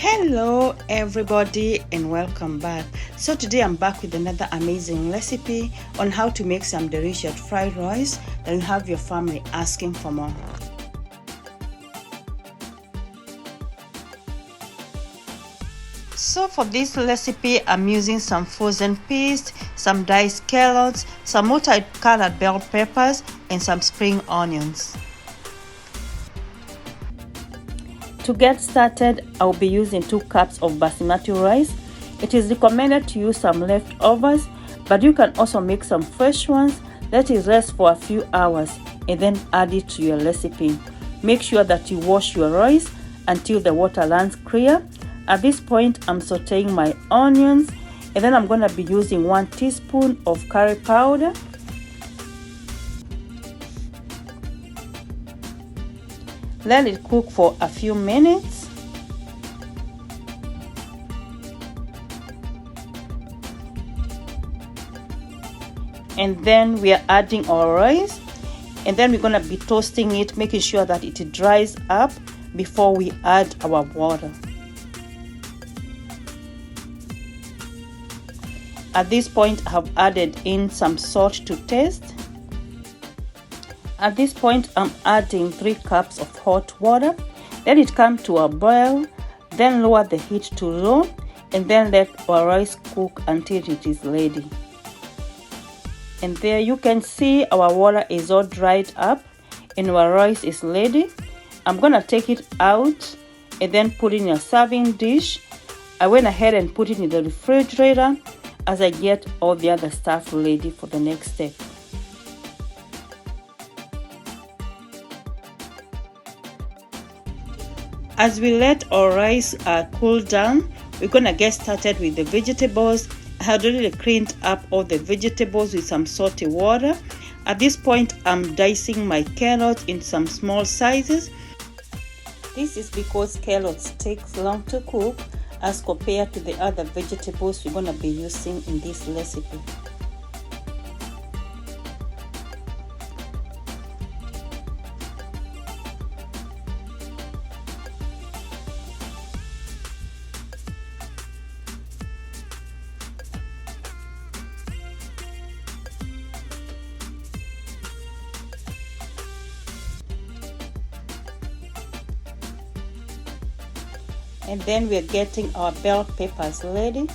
Hello everybody and welcome back. So today I'm back with another amazing recipe on how to make some delicious fried rice that will have your family asking for more. So for this recipe I'm using some frozen peas, some diced carrots, some multicolored bell peppers and some spring onions. To get started, I'll be using 2 cups of basmati rice. It is recommended to use some leftovers, but you can also make some fresh ones. Let it rest for a few hours and then add it to your recipe. Make sure that you wash your rice until the water runs clear. At this point, I'm sauteing my onions and then I'm going to be using 1 teaspoon of curry powder. Let it cook for a few minutes. And then we are adding our rice. And then we're going to be toasting it, making sure that it dries up before we add our water. At this point, I have added in some salt to taste. At this point, I'm adding 3 cups of hot water. Let it come to a boil, then lower the heat to low, and then let our rice cook until it is ready. And there you can see our water is all dried up and our rice is ready. I'm gonna take it out and then put it in a serving dish. I went ahead and put it in the refrigerator as I get all the other stuff ready for the next step. As we let our rice cool down, we're gonna get started with the vegetables. I had already cleaned up all the vegetables with some salty water. At this point, I'm dicing my carrots in some small sizes. This is because carrots take long to cook as compared to the other vegetables we're gonna be using in this recipe. And then we're getting our bell peppers ready.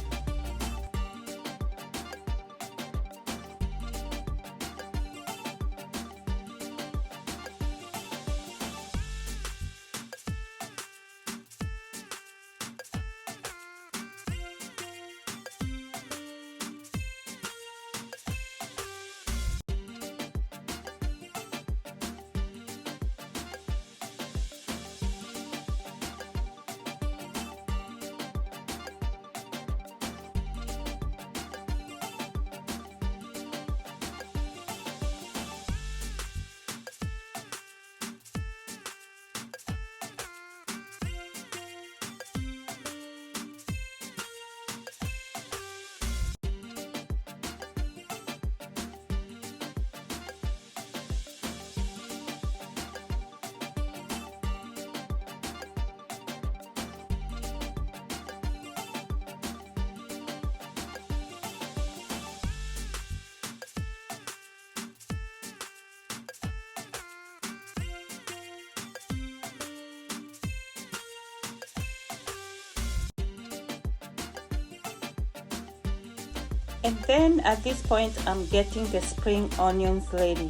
And then at this point, I'm getting the spring onions ready.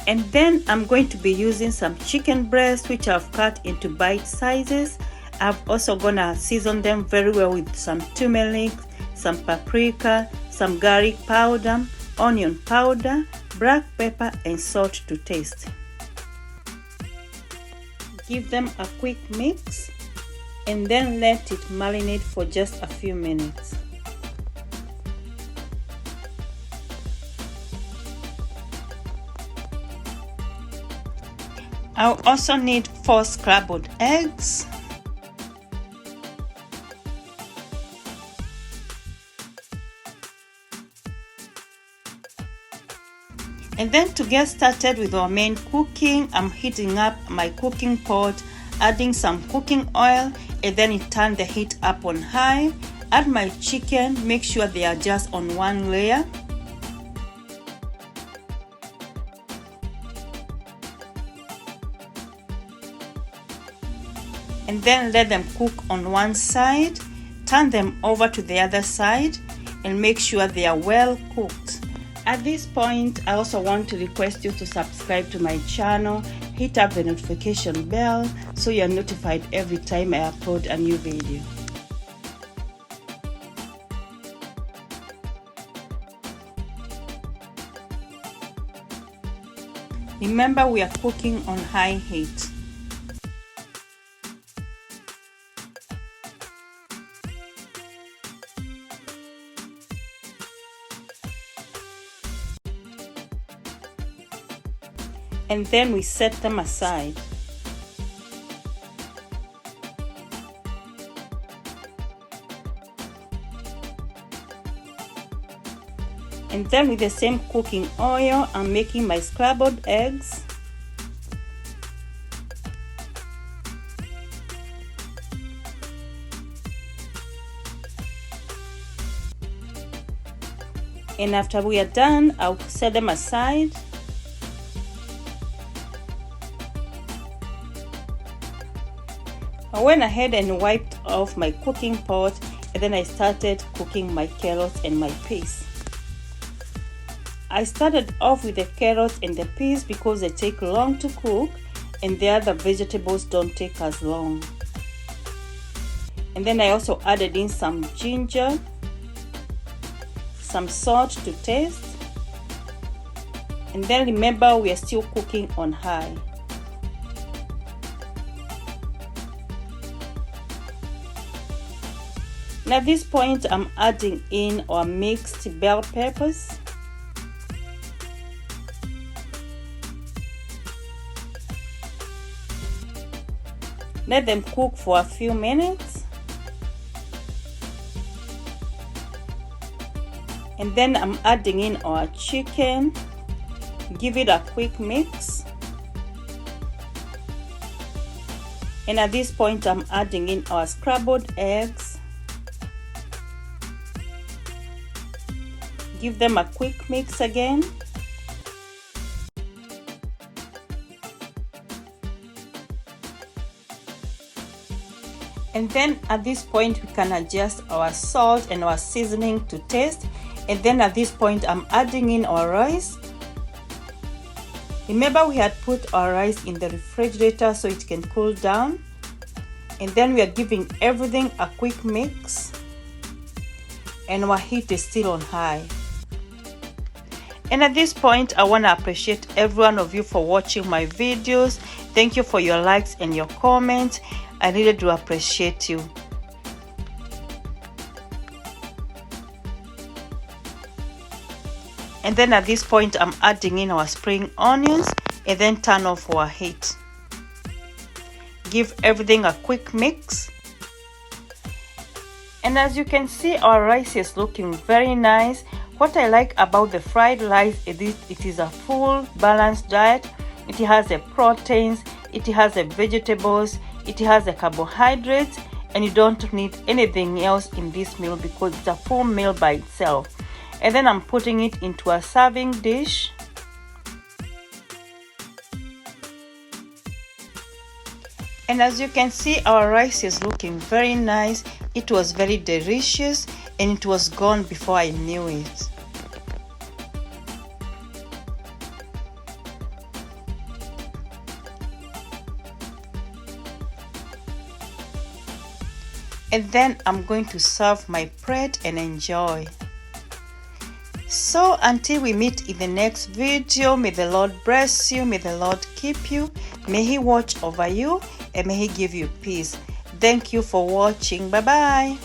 And then I'm going to be using some chicken breast which I've cut into bite sizes. I'm also gonna season them very well with some turmeric, some paprika, some garlic powder, onion powder, black pepper and salt to taste. Give them a quick mix and then let it marinate for just a few minutes. I'll also need 4 scrambled eggs. And then to get started with our main cooking, I'm heating up my cooking pot, adding some cooking oil, and then turn the heat up on high. Add my chicken, make sure they are just on one layer. And then let them cook on one side. Turn them over to the other side and make sure they are well cooked. At this point, I also want to request you to subscribe to my channel, hit up the notification bell so you're notified every time I upload a new video. Remember, we are cooking on high heat. And then we set them aside. And then with the same cooking oil, I'm making my scrambled eggs. And after we are done, I'll set them aside. I went ahead and wiped off my cooking pot, and then I started cooking my carrots and my peas. I started off with the carrots and the peas because they take long to cook, and the other vegetables don't take as long. And then I also added in some ginger, some salt to taste, and then remember, we are still cooking on high. And at this point, I'm adding in our mixed bell peppers. Let them cook for a few minutes. And then I'm adding in our chicken. Give it a quick mix. And at this point, I'm adding in our scrambled eggs. Give them a quick mix again. And then at this point, we can adjust our salt and our seasoning to taste. And then at this point, I'm adding in our rice. Remember, we had put our rice in the refrigerator so it can cool down. And then we are giving everything a quick mix. And our heat is still on high. And at this point, I want to appreciate every one of you for watching my videos. Thank you for your likes and your comments. I really do appreciate you. And then at this point, I'm adding in our spring onions and then turn off our heat. Give everything a quick mix. And as you can see, our rice is looking very nice. What I like about the fried rice is it is a full balanced diet. It has the proteins, it has the vegetables, it has the carbohydrates, and you don't need anything else in this meal because it's a full meal by itself. And then I'm putting it into a serving dish. And as you can see, our rice is looking very nice. It was very delicious and it was gone before I knew it. And then I'm going to serve my plate and enjoy. So until we meet in the next video, may the Lord bless you, may the Lord keep you, may He watch over you, and may He give you peace. Thank you for watching. Bye bye.